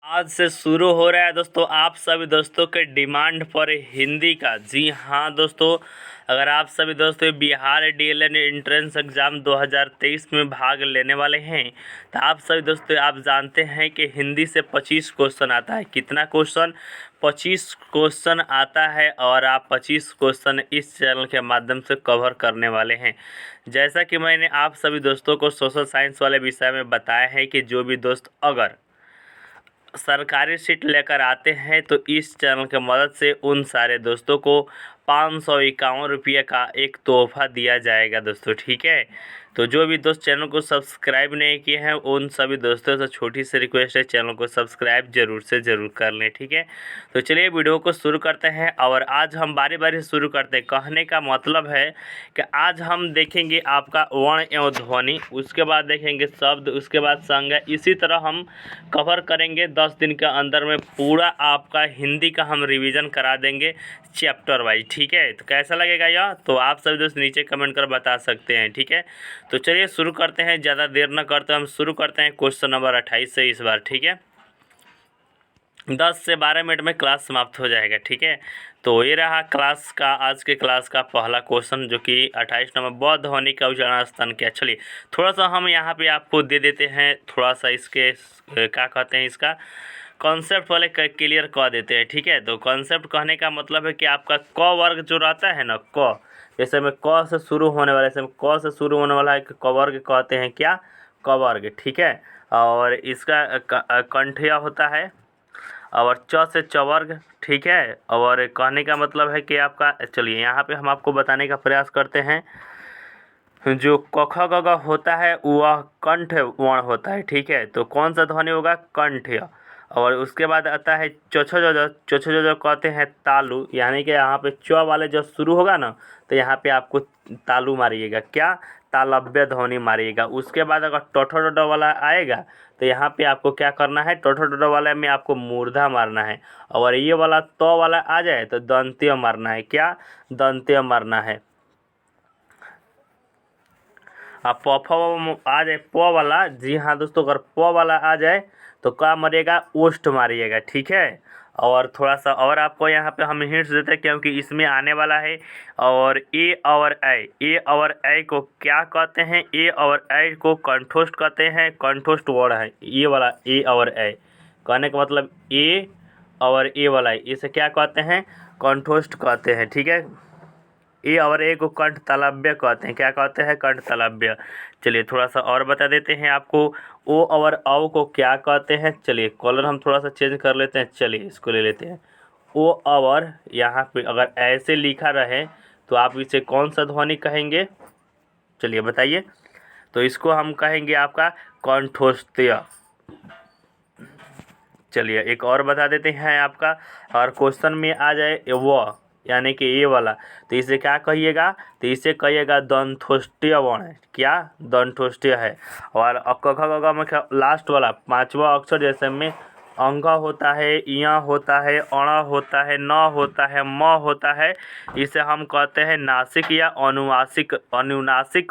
आज से शुरू हो रहा है दोस्तों आप सभी दोस्तों के डिमांड पर हिंदी का। जी हाँ दोस्तों, अगर आप सभी दोस्तों बिहार डीएलएड एंट्रेंस एग्ज़ाम 2023 में भाग लेने वाले हैं तो आप सभी दोस्तों आप जानते हैं कि हिंदी से 25 क्वेश्चन आता है। कितना क्वेश्चन? 25 क्वेश्चन आता है और आप 25 क्वेश्चन इस चैनल के माध्यम से कवर करने वाले हैं। जैसा कि मैंने आप सभी दोस्तों को सोशल साइंस वाले विषय में बताया है कि जो भी दोस्त अगर सरकारी सीट लेकर आते हैं तो इस चैनल की मदद से उन सारे दोस्तों को 551 रुपये का एक तोहफा दिया जाएगा दोस्तों। ठीक है, तो जो भी दोस्त चैनल को सब्सक्राइब नहीं किए हैं उन सभी दोस्तों से छोटी सी रिक्वेस्ट है, चैनल को सब्सक्राइब जरूर से ज़रूर कर लें। ठीक है, तो चलिए वीडियो को शुरू करते हैं और आज हम बारी बारी शुरू करते हैं। कहने का मतलब है कि आज हम देखेंगे आपका वर्ण एवं ध्वनि, उसके बाद देखेंगे शब्द, उसके बाद संज्ञा। इसी तरह हम कवर करेंगे 10 दिन के अंदर में पूरा आपका हिंदी का हम रिवीजन करा देंगे चैप्टर वाइज। ठीक है, तो कैसा लगेगा यह तो आप सभी दोस्त नीचे कमेंट कर बता सकते हैं। ठीक है, तो चलिए शुरू करते हैं, ज़्यादा देर न करते हम शुरू करते हैं क्वेश्चन नंबर 28 से इस बार। ठीक है, 10 से 12 मिनट में क्लास समाप्त हो जाएगा। ठीक है, तो ये रहा क्लास का आज के क्लास का पहला क्वेश्चन जो कि 28 नंबर ब ध्वनि का उच्चारण स्थान क्या। चलिए थोड़ा सा हम यहाँ पे आपको दे देते हैं, थोड़ा सा इसके क्या कहते हैं इसका कॉन्सेप्ट वाले क्लियर कर देते हैं। ठीक है, तो कॉन्सेप्ट कहने का मतलब है कि आपका क वर्ग जो रहता है ना, क जैसे में क से शुरू होने वाला, जैसे में क से शुरू होने वाला है क वर्ग कहते हैं क्या, क वर्ग। ठीक है, और इसका कंठिया होता है और च से चवर्ग। ठीक है, और कहने का मतलब है कि आपका, चलिए यहाँ पे हम आपको बताने का प्रयास करते हैं। जो क ख ग घ होता है वह कंठ वर्ण होता है। ठीक है, तो कौन सा ध्वनि होगा? कंठ्य। और उसके बाद आता है चोछ जो कहते हैं तालु, यानी कि यहाँ पे च वाले जब शुरू होगा ना तो यहाँ पे आपको तालु मारिएगा, क्या तालव्य ध्वनि मारिएगा। उसके बाद अगर टोठो डो वाला आएगा तो यहाँ पे आपको क्या करना है, टोठो डो वाले में आपको मूर्धा मारना है। और ये वाला तो वाला आ जाए तो दंत्य मारना है, क्या दंत्य मारना है। अब प आ जाए प वाला, जी हाँ दोस्तों, अगर प वाला आ जाए तो क्या मारिएगा, ओष्ठ मारिएगा। ठीक है, और थोड़ा सा और आपको यहाँ पे हम हिंट्स देते हैं क्योंकि इसमें आने वाला है। और ए और ऐ को क्या कहते हैं? ए और ऐ को कंठोष्ठ कहते हैं, कंठोष्ठ वर्ड है ये वाला ए और ऐ। कहने का मतलब ए और ए वाला इसे क्या कहते हैं? कंठोष्ठ कहते हैं। ठीक है, ए और ए को कंठ तालव्य कहते हैं, क्या कहते हैं? कंठ तालव्य। चलिए थोड़ा सा और बता देते हैं आपको, ओ और औ को क्या कहते हैं? चलिए कॉलर हम थोड़ा सा चेंज कर लेते हैं, चलिए इसको ले लेते हैं। ओ और यहाँ पे अगर ऐसे लिखा रहे तो आप इसे कौन सा ध्वनि कहेंगे? चलिए बताइए। तो इसको हम कहेंगे आपका कंठोष्ठ्य। चलिए एक और बता देते हैं आपका, और क्वेश्चन में आ जाए वो यानी कि ये वाला, तो इसे क्या कहिएगा? तो इसे कहिएगा दंथोष्ठ्य वर्ण। क्या दंथोष्ठ्य है। और क ख ग घ में लास्ट वाला पांचवा अक्षर, जैसे में अंग होता है, इया होता है, अण होता है, न होता है, म होता है, इसे हम कहते हैं नासिक या अनुनासिक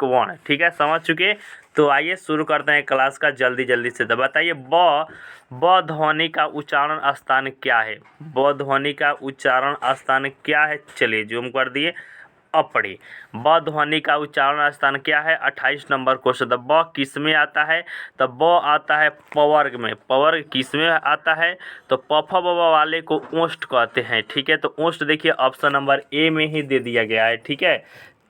वर्ण। ठीक है, समझ चुके? तो आइए शुरू करते हैं क्लास का जल्दी जल्दी से। तो बताइए ब ध्वनि का उच्चारण स्थान क्या है? ब ध्वनि का उच्चारण स्थान क्या है? चलिए जूम कर दिए, अब पढ़िए। ब ध्वनि का उच्चारण स्थान क्या है? 28 नंबर क्वेश्चन। तो ब किस में आता है? तो ब आता है पवर्ग में। पवर्ग किस में आता है? तो प फ ब ब वाले को ओष्ठ कहते हैं। ठीक है, तो ओष्ठ देखिए ऑप्शन नंबर ए में ही दे दिया गया है। ठीक है,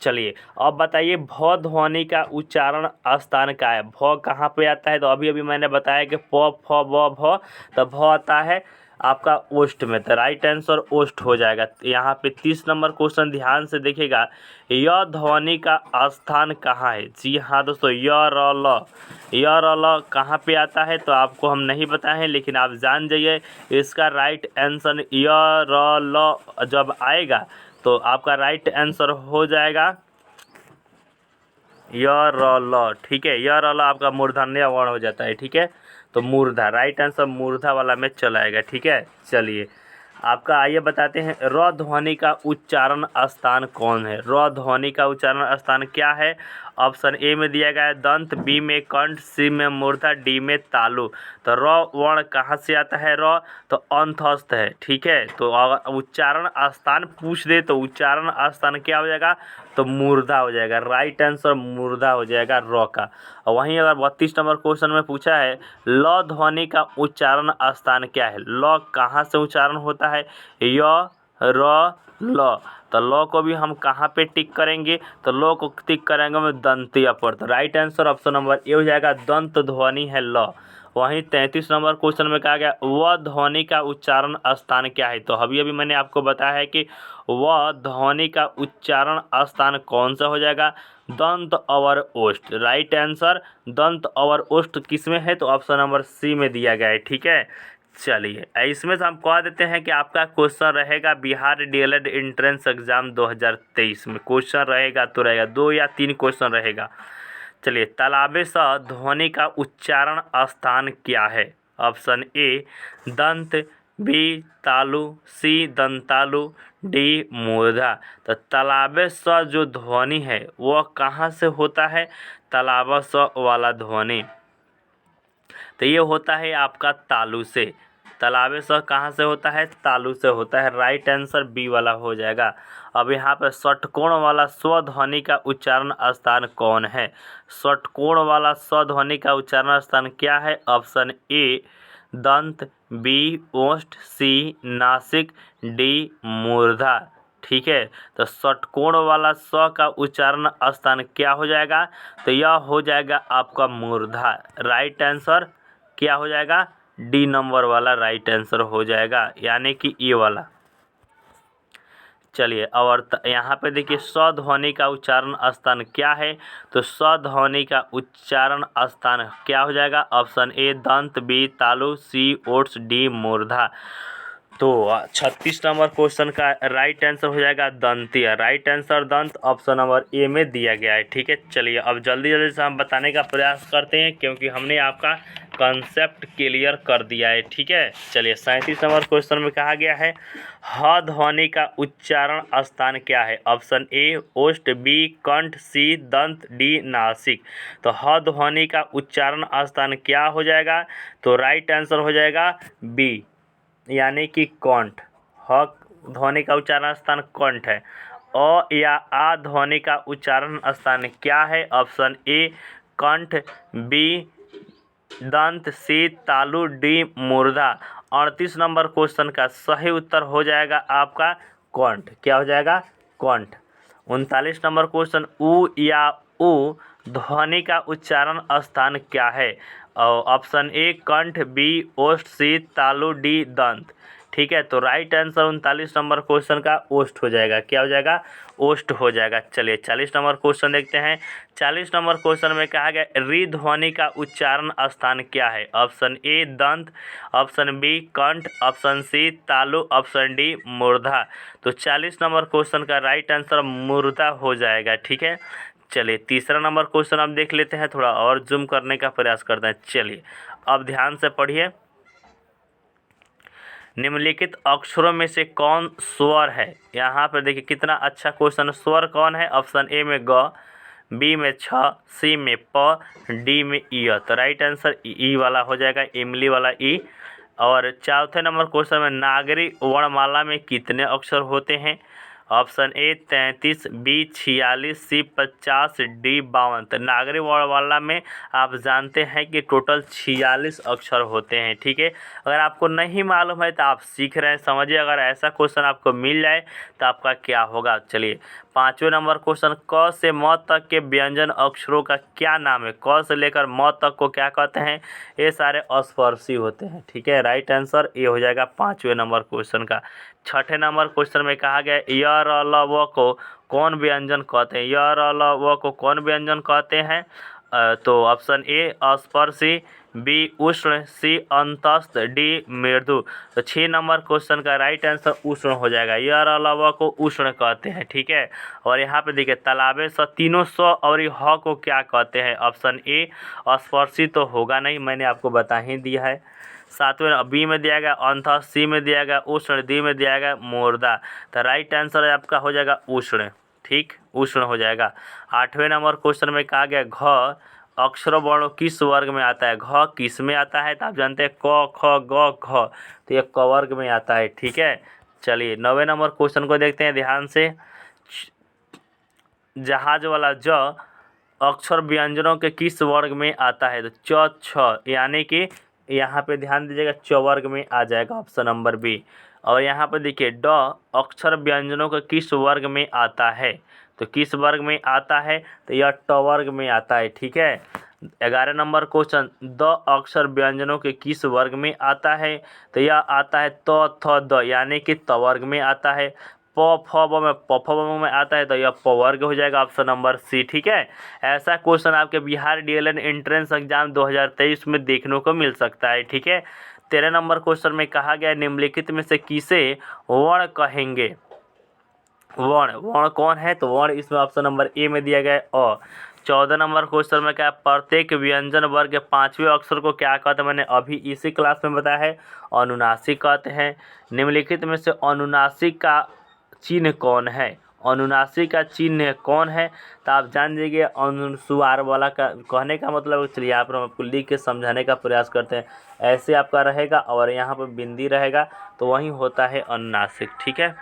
चलिए अब बताइए भ ध्वनि का उच्चारण स्थान क्या है? भ कहाँ पे आता है? तो अभी अभी मैंने बताया कि प फ ब भ, तो भ आता है आपका ओष्ठ में, तो राइट आंसर ओष्ठ हो जाएगा। यहाँ पे 30 नंबर क्वेश्चन ध्यान से देखिएगा, य ध्वनि का स्थान कहाँ है? जी हाँ दोस्तों, य र ल कहाँ पे आता है? तो आपको हम नहीं बताए हैं लेकिन आप जान जाइए, इसका राइट आंसर य र ल जब आएगा तो आपका राइट आंसर हो जाएगा य र ल। ठीक है, य र ल आपका मूर्धन्य वर्ण हो जाता है। ठीक है, तो मूर्धा, राइट आंसर मूर्धा वाला में चला आएगा। ठीक है, चलिए आपका आइए बताते हैं र ध्वनि का उच्चारण स्थान कौन है? र ध्वनि का उच्चारण स्थान क्या है? ऑप्शन ए में दिया गया है दंत, बी में कंठ, सी में मूर्धा, डी में तालु। तो र वर्ण कहाँ से आता है? र तो अंतस्थ है, ठीक है। तो अगर उच्चारण स्थान पूछ दे तो उच्चारण स्थान क्या हो जाएगा? तो मूर्धा हो जाएगा। राइट आंसर मूर्धा हो जाएगा र का। और वहीं अगर 32 नंबर क्वेश्चन में पूछा है ल ध्वनि का उच्चारण स्थान क्या है? ल कहाँ से उच्चारण होता है? य, र, ल। तो ल को भी हम कहाँ पे टिक करेंगे? तो ल को टिक करेंगे हम दंतिया पर। तो right answer option number A हो जाएगा, दंत ध्वनि है ल। वहीं 33 नंबर क्वेश्चन में कहा गया व ध्वनि का उच्चारण स्थान क्या है? तो अभी अभी मैंने आपको बताया है कि व ध्वनि का उच्चारण स्थान कौन सा हो जाएगा? दंत और ओष्ठ। राइट आंसर दंत और ओष्ठ किस में है? तो ऑप्शन नंबर सी में दिया गया है, ठीक है। चलिए इसमें से हम कह देते हैं कि आपका क्वेश्चन रहेगा बिहार डीएलएड एंट्रेंस एग्जाम 2023 में क्वेश्चन रहेगा तो रहेगा 2 या 3 क्वेश्चन रहेगा। चलिए तालाबे स ध्वनि का उच्चारण स्थान क्या है? ऑप्शन ए दंत, बी तालु, सी दंतालु, डी मूर्धा। तो तालाबे स जो ध्वनि है वह कहाँ से होता है? तालाबा स वाला ध्वनि तो ये होता है आपका तालु से। तालाबे स कहाँ से होता है? तालु से होता है। राइट आंसर बी वाला हो जाएगा। अब यहाँ पे षटकोण वाला स्व ध्वनि का उच्चारण स्थान कौन है? षटकोण वाला स्व ध्वनि का उच्चारण स्थान क्या है? ऑप्शन ए दंत, बी ओष्ठ, सी नासिक, डी मूर्धा, ठीक है। तो षटकोण वाला स का उच्चारण स्थान क्या हो जाएगा? तो यह हो जाएगा आपका मूर्धा। राइट आंसर क्या हो जाएगा? डी नंबर वाला राइट आंसर हो जाएगा, यानी कि ए वाला। चलिए और यहाँ पे देखिए स ध्वनि का उच्चारण स्थान क्या है? तो स ध्वनि का उच्चारण स्थान क्या हो जाएगा? ऑप्शन ए दंत, बी तालु, सी ओट्स, डी मूर्धा। तो 36 नंबर क्वेश्चन का राइट आंसर हो जाएगा दंतिया। राइट आंसर दंत ऑप्शन नंबर ए में दिया गया है, ठीक है। चलिए अब जल्दी जल्दी से हम बताने का प्रयास करते हैं क्योंकि हमने आपका कंसेप्ट क्लियर कर दिया है, ठीक है। चलिए 37 नंबर क्वेश्चन में कहा गया है ह ध्वनि का उच्चारण स्थान क्या है? ऑप्शन ए ओष्ठ, बी कंठ, सी दंत, डी नासिक। तो ह ध्वनि का उच्चारण स्थान क्या हो जाएगा? तो राइट आंसर हो जाएगा बी, यानी कि कंठ। ह ध्वनि का उच्चारण स्थान कंठ है। अ या आ ध्वनि का उच्चारण स्थान क्या है? ऑप्शन ए कंठ, बी दंत, सी तालु, डी मूर्धा। 38 नंबर क्वेश्चन का सही उत्तर हो जाएगा आपका कंठ। क्या हो जाएगा? कंठ। 39 नंबर क्वेश्चन उ या उ ध्वनि का उच्चारण स्थान क्या है? ऑप्शन ए कंठ, बी ओष्ठ, सी तालु, डी दंत, ठीक है। तो राइट आंसर 39 नंबर क्वेश्चन का ओष्ठ हो जाएगा। क्या हो जाएगा? ओष्ठ हो जाएगा। चलिए 40 नंबर क्वेश्चन देखते हैं। 40 नंबर क्वेश्चन में कहा गया री ध्वनि का उच्चारण स्थान क्या है? ऑप्शन ए दंत, ऑप्शन बी कंठ, ऑप्शन सी तालु, ऑप्शन डी मूर्धा। तो 40 नंबर क्वेश्चन का राइट आंसर मूर्धा हो जाएगा, ठीक है। चलिए तीसरा नंबर क्वेश्चन अब देख लेते हैं, थोड़ा और जूम करने का प्रयास करते हैं। चलिए अब ध्यान से पढ़िए। निम्नलिखित अक्षरों में से कौन स्वर है? यहाँ पर देखिए कितना अच्छा क्वेश्चन। स्वर कौन है? ऑप्शन ए में ग, बी में छ, सी में प, डी में इ। तो राइट आंसर ई वाला हो जाएगा, इमली वाला ई। और चौथे नंबर क्वेश्चन में नागरी वर्णमाला में कितने अक्षर होते हैं? Option A 33, B 46, C 50, D 52। तो नागरी वर्णमाला में आप जानते हैं कि टोटल 46 अक्षर होते हैं, ठीक है। अगर आपको नहीं मालूम है तो आप सीख रहे हैं, समझिए। अगर ऐसा क्वेश्चन आपको मिल जाए तो आपका क्या होगा? चलिए 5वें नंबर क्वेश्चन क से म तक के व्यंजन अक्षरों का क्या नाम है? क से लेकर म तक को क्या कहते हैं? ये सारे अस्पर्शी होते हैं, ठीक है। राइट आंसर ये हो जाएगा 5वें नंबर क्वेश्चन का। 6ठे नंबर क्वेश्चन में कहा गया य र ल व को कौन व्यंजन कहते हैं? य र ल व को कौन व्यंजन कहते हैं? तो ऑप्शन ए अस्पर्शी, बी उष्ण, सी अंतस्थ, डी मृदु। तो 6 नंबर क्वेश्चन का राइट आंसर उष्ण हो जाएगा। य र ल व को उष्ण कहते हैं, ठीक है। और यहाँ पे देखिए तालाबे स तीनों स और ह को क्या कहते हैं? ऑप्शन ए अस्पर्शी तो होगा नहीं, मैंने आपको बता ही दिया है। 7वें बी में दिया गया अंतः, सी में दिया गया उष्ण, डी में दिया गया मूर्धा। तो राइट आंसर आपका हो जाएगा उष्ण, ठीक, उष्ण हो जाएगा। 8वें नंबर क्वेश्चन में कहा गया घ अक्षरों वर्णों किस वर्ग में आता है। घ किस में आता है, तो आप जानते हैं क ख ग घ, तो ये क वर्ग में आता है। ठीक है, चलिए 9वें नंबर क्वेश्चन को देखते हैं ध्यान से। जहाज वाला ज अक्षर व्यंजनों के किस वर्ग में आता है, तो च छ, यानी कि यहाँ पे ध्यान दीजिएगा च वर्ग में आ जाएगा, ऑप्शन नंबर बी। और यहाँ पे देखिए ड अक्षर व्यंजनों के किस वर्ग में आता है, तो किस वर्ग में आता है, तो यह ट वर्ग में आता है। ठीक है, 11 नंबर क्वेश्चन द अक्षर व्यंजनों के किस वर्ग में आता है, तो यह आता है त थ द, यानी कि त वर्ग में आता है। प फ ब में प फ ब में आता है, तो यह प वर्ग हो जाएगा, ऑप्शन नंबर सी। ठीक है, ऐसा क्वेश्चन आपके बिहार डीएलएड एंट्रेंस एग्जाम 2023 में देखने को मिल सकता है। ठीक है, 13 नंबर क्वेश्चन में कहा गया निम्नलिखित में से किसे वर्ण कहेंगे। वर्ण कौन है, तो वर्ण इसमें ऑप्शन नंबर ए में दिया गया है अ। 14 नंबर क्वेश्चन में क्या प्रत्येक व्यंजन वर्ग के 5वें अक्षर को क्या कहते हैं, मैंने अभी इसी क्लास में बताया है, अनुनासिक कहते हैं। निम्नलिखित में से अनुनासिक का चिन्ह कौन है, अनुनासिक का चिन्ह कौन है, तो आप जान लीजिए अनुस्वार वाला का कहने का मतलब। चलिए यहाँ पर हम आपको लिख के समझाने का प्रयास करते हैं। ऐसे आपका रहेगा और यहाँ पर बिंदी रहेगा, तो वही होता है अनुनासिक। ठीक है,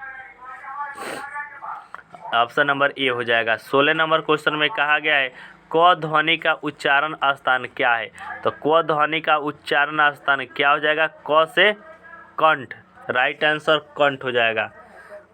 ऑप्शन नंबर ए हो जाएगा। 16 नंबर क्वेश्चन में कहा गया है क ध्वनि का उच्चारण स्थान क्या है, तो क ध्वनि का उच्चारण स्थान क्या हो जाएगा, क से कंठ, राइट आंसर कंठ हो जाएगा।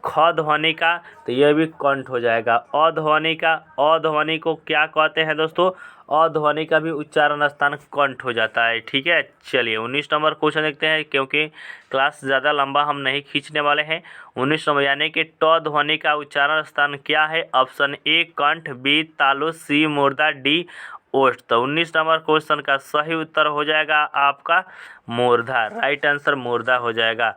ख ध्वनि का, तो यह भी कंठ हो जाएगा। अध्वनि का, अध्वनि को क्या कहते हैं दोस्तों, अध्वनि का भी उच्चारण स्थान कंठ हो जाता है। ठीक है, चलिए 19 नंबर क्वेश्चन देखते हैं, क्योंकि क्लास ज़्यादा लंबा हम नहीं खींचने वाले हैं। 19 नंबर यानी कि ट ध्वनि का उच्चारण स्थान क्या है, ऑप्शन ए कंठ, बी तालु, सी मूर्धा, डी ओष्ठ। तो 19 नंबर क्वेश्चन का सही उत्तर हो जाएगा आपका मूर्धा, राइट आंसर मूर्धा हो जाएगा।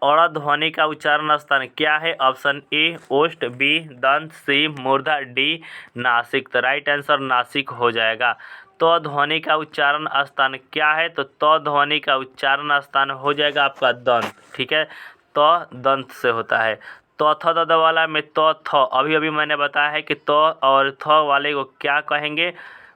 और ध्वनि का उच्चारण स्थान क्या है, ऑप्शन ए ओष्ठ, बी दंत, सी मूर्धा, डी नासिक। तो राइट आंसर नासिक हो जाएगा। तो ध्वनि का उच्चारण स्थान क्या है, तो ध्वनि का उच्चारण स्थान हो जाएगा आपका दंत। ठीक है, तो दंत से होता है। तो थ द वाला में तो थ, अभी अभी मैंने बताया है कि तो और थ वाले को क्या कहेंगे।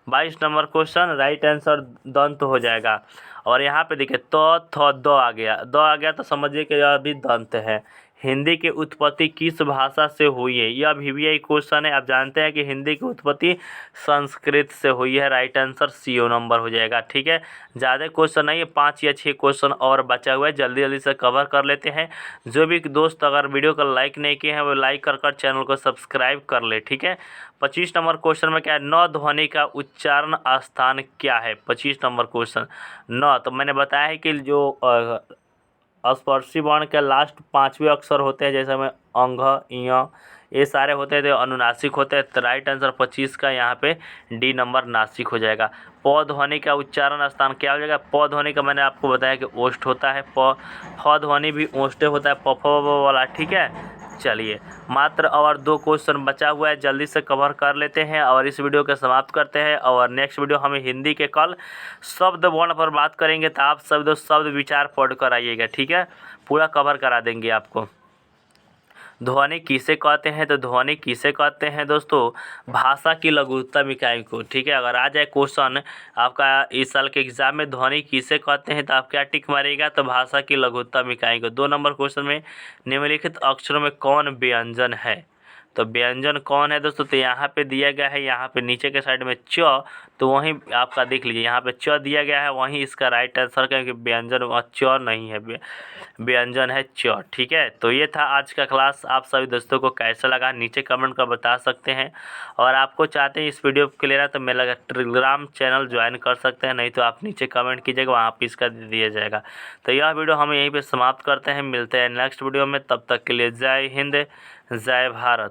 22 नंबर क्वेश्चन राइट आंसर दंत हो जाएगा। और यहाँ पे देखिए तो थ द आ गया, तो समझिए कि यह भी दंत है। हिंदी की उत्पत्ति किस भाषा से हुई है, यह VVI क्वेश्चन है। आप जानते हैं कि हिंदी की उत्पत्ति संस्कृत से हुई है, राइट आंसर CO नंबर हो जाएगा। ठीक है, ज़्यादा क्वेश्चन नहीं है, 5 या 6 क्वेश्चन और बचा हुआ है, जल्दी जल्दी से कवर कर लेते हैं। जो भी दोस्त अगर वीडियो को लाइक नहीं किए हैं वो लाइक कर चैनल को सब्सक्राइब कर ले। ठीक है, 25 नंबर क्वेश्चन में क्या है, न ध्वनि का उच्चारण स्थान क्या है। 25 नंबर क्वेश्चन न, तो मैंने बताया है कि जो स्पर्शी वर्ण के लास्ट 5वें अक्षर होते हैं, जैसे में अंग, य, ये सारे होते हैं तो अनुनासिक होते हैं। तो राइट आंसर 25 का यहाँ पे डी नंबर नासिक हो जाएगा। प ध्वनि का उच्चारण स्थान क्या हो जाएगा, प ध्वनि का मैंने आपको बताया कि ओष्ठ होता है, फ ध्वनि भी ओष्ठे होता है, प फ ब वाला। ठीक है, चलिए मात्र और 2 क्वेश्चन बचा हुआ है, जल्दी से कवर कर लेते हैं और इस वीडियो को समाप्त करते हैं। और नेक्स्ट वीडियो हमें हिंदी के कल शब्द वर्ण पर बात करेंगे, तो आप सब दोस्त शब्द विचार पढ़ कर आइएगा। ठीक है, पूरा कवर करा देंगे आपको। ध्वनि किसे कहते हैं, तो ध्वनि किसे कहते हैं दोस्तों, भाषा की लघुत्तम इकाई को। ठीक है, अगर आ जाए क्वेश्चन आपका इस साल के एग्जाम में ध्वनि किसे कहते हैं, तो आप क्या टिक मारिएगा, तो भाषा की लघुत्तम इकाई को। 2 नंबर क्वेश्चन में निम्नलिखित अक्षरों में कौन व्यंजन है, तो व्यंजन कौन है दोस्तों, तो यहाँ पे दिया गया है, यहाँ पे नीचे के साइड में च, तो वहीं आपका देख लीजिए यहाँ पे च दिया गया है, वहीं इसका राइट आंसर, क्योंकि व्यंजन च नहीं है, व्यंजन है च। ठीक है, तो ये था आज का क्लास। आप सभी दोस्तों को कैसा लगा नीचे कमेंट कर बता सकते हैं। और आपको चाहते हैं इस वीडियो के लिए ना, तो मेरा टेलीग्राम चैनल ज्वाइन कर सकते हैं, नहीं तो आप नीचे कमेंट कीजिएगा, वहाँ पर इसका दिया जाएगा। तो यह वीडियो हम यहीं पर समाप्त करते हैं, मिलते हैं नेक्स्ट वीडियो में। तब तक के लिए जय हिंद, जय भारत।